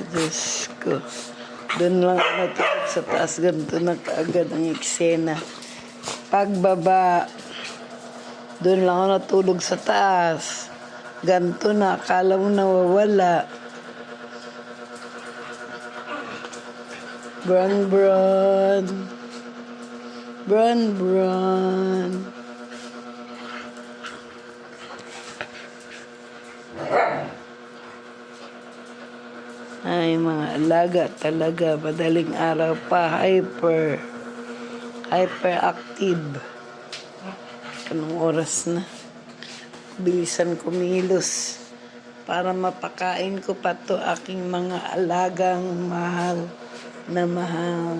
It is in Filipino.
Diyos ko. Doon lang ako natulog sa taas. Ganito na kaagad ang eksena. Pagbaba, doon lang ako natulog sa taas. Ganito na. Akala mo nawawala. Bron, bron. Bron, bron. Ay, mga alaga talaga. Madaling araw pa. Hyperactive. Anong oras na? Bilisan kumilos. Para mapakain ko pa to aking mga alagang mahal na mahal.